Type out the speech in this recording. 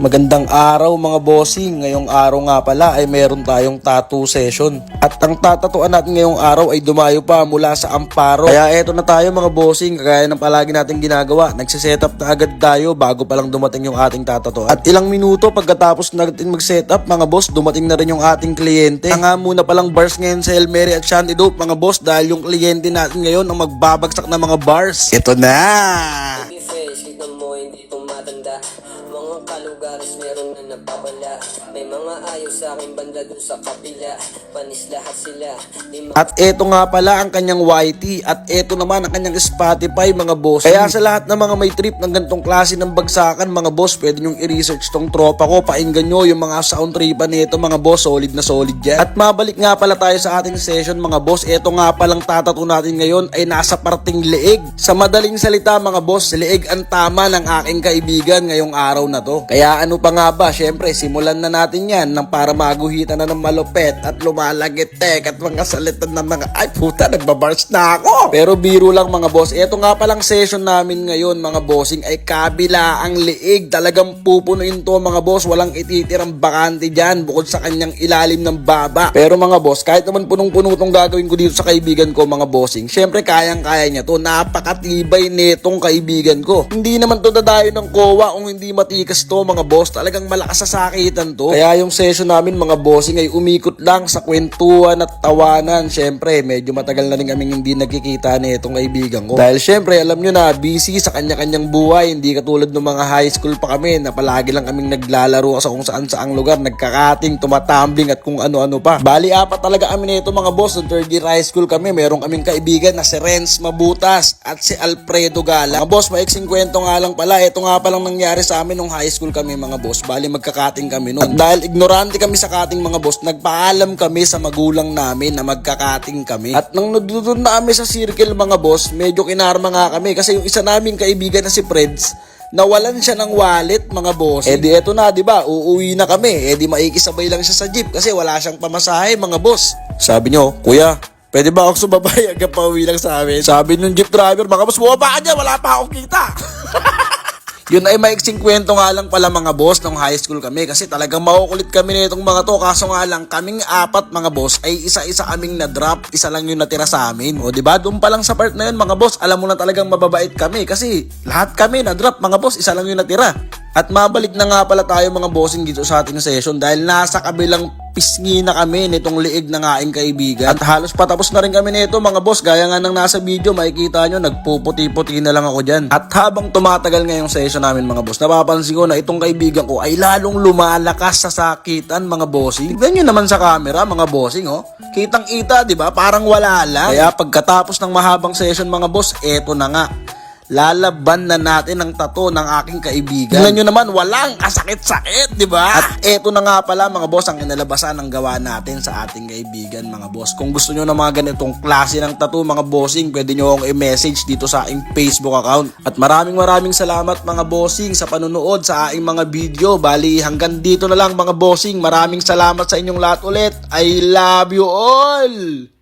Magandang araw mga bossing. Ngayong araw nga pala ay meron tayong tattoo session. At ang tatatuan natin ngayong araw ay dumayo pa mula sa Amparo. Kaya eto na tayo mga bossing, kagaya ng palagi natin ginagawa. Nagsisetup na agad tayo bago pa lang dumating yung ating tatatuan. At ilang minuto pagkatapos natin mag-setup mga boss, dumating na rin yung ating kliyente. Nga muna palang bars ngayon sa El Mary at Shanty Dope mga boss, dahil yung kliyente natin ngayon ang magbabagsak na mga bars. Ito na! Mga kalugares meron na napapala. May mga ayos sa aking banda dun sa kapila. Panis lahat sila. At eto nga pala ang kanyang YT. At eto naman ang kanyang Spotify mga boss. Kaya sa lahat ng mga may trip ng gantong klase ng bagsakan mga boss, pwede nyong i-research tong tropa ko. Painggan nyo yung mga sound tripan nito mga boss. Solid na solid yan. At mabalik nga pala tayo sa ating session mga boss. Eto nga palang tatato natin ngayon ay nasa parting leeg. Sa madaling salita mga boss, leeg ang tama ng aking kaibigan ngayong araw na to. Kaya ano pa nga ba, syempre simulan na natin yan nang para maguhitan na ng malupet at lumalagitek at mga salitan ng mga ay puta nagbabars na ako. Pero biro lang mga boss, eto nga palang session namin ngayon mga bossing ay kabila ang liig. Talagang pupunuin to mga boss, walang ititirang bakante dyan bukod sa kanyang ilalim ng baba. Pero mga boss, kahit naman punong-puno tong gagawin ko dito sa kaibigan ko mga bossing, syempre kayang-kaya niya to. Napakatibay netong kaibigan ko. Hindi naman to dadayo ng kowa kung hindi matikas to mga boss, talagang malakas sa sakitan to. Kaya yung session namin mga bossing ay umikot lang sa kwentuhan at tawanan. Syempre medyo matagal na rin kaming hindi nagkikita na itong kaibigan ko. Dahil syempre alam nyo na busy sa kanya-kanyang buhay, hindi katulad ng mga high school pa kami na palagi lang kaming naglalaro sa kung saan saang lugar, nagkakating, tumatambling at kung ano-ano pa. Bali apat talaga kami nito mga boss. Noong third year high school kami, merong kaming kaibigan na si Renz Mabutas at si Alfredo Gala. Mga boss, maiksing kwento nga lang pala, ito nga palang nangyari sa amin nung high school kami mga boss. Bali magkakating kami noon. At dahil ignorante kami sa kating mga boss, nagpaalam kami sa magulang namin na magkakating kami. At nang nagdudun na kami sa circle mga boss, medyo kinarma nga kami kasi yung isa naming kaibigan na si Freds, nawalan siya ng wallet mga boss. Eh di eto na, di ba? Uuwi na kami. Eh di maikisabay lang siya sa jeep kasi wala siyang pamasahe mga boss. Sabi nyo, kuya, pwede ba ako sumabay hanggang pauwi lang sa amin? Sabi nung jeep driver, mga boss, bumaba ka dyan, wala pa akong kita. Yun ay maiksing kwento nga lang pala mga boss nung high school kami kasi talagang makukulit kami nitong mga to. Kaso nga lang kaming apat mga boss ay isa-isa kaming na-drop, isa lang yung natira sa amin. O diba doon pa lang sa part na yun mga boss, alam mo na talagang mababait kami kasi lahat kami na-drop mga boss, isa lang yung natira. At mabalik na nga pala tayo mga bossing dito sa ating session dahil nasa kabilang pisngi na kami nitong liig ng aking kaibigan. At halos patapos na rin kami nito mga boss, gaya nga ng nasa video makikita nyo, nagpuputi-puti na lang ako dyan. At habang tumatagal ngayong session namin mga boss, napapansin ko na itong kaibigan ko ay lalong lumalakas sa sakitan mga bossing. Tignan nyo naman sa camera mga bossing oh. Kitang-kita diba? Parang wala lang. Kaya pagkatapos ng mahabang session mga boss, eto na nga. Lalaban na natin ang tato ng aking kaibigan. Tingnan nyo naman, walang kasakit-sakit, di ba? At eto na nga pala mga boss, ang inalabasan ng gawa natin sa ating kaibigan mga boss. Kung gusto nyo ng mga ganitong klase ng tato mga bossing, pwede nyo akong i-message dito sa aking Facebook account. At maraming salamat mga bossing sa panunood sa aking mga video. Bali, hanggang dito na lang mga bossing. Maraming salamat sa inyong lahat ulit. I love you all!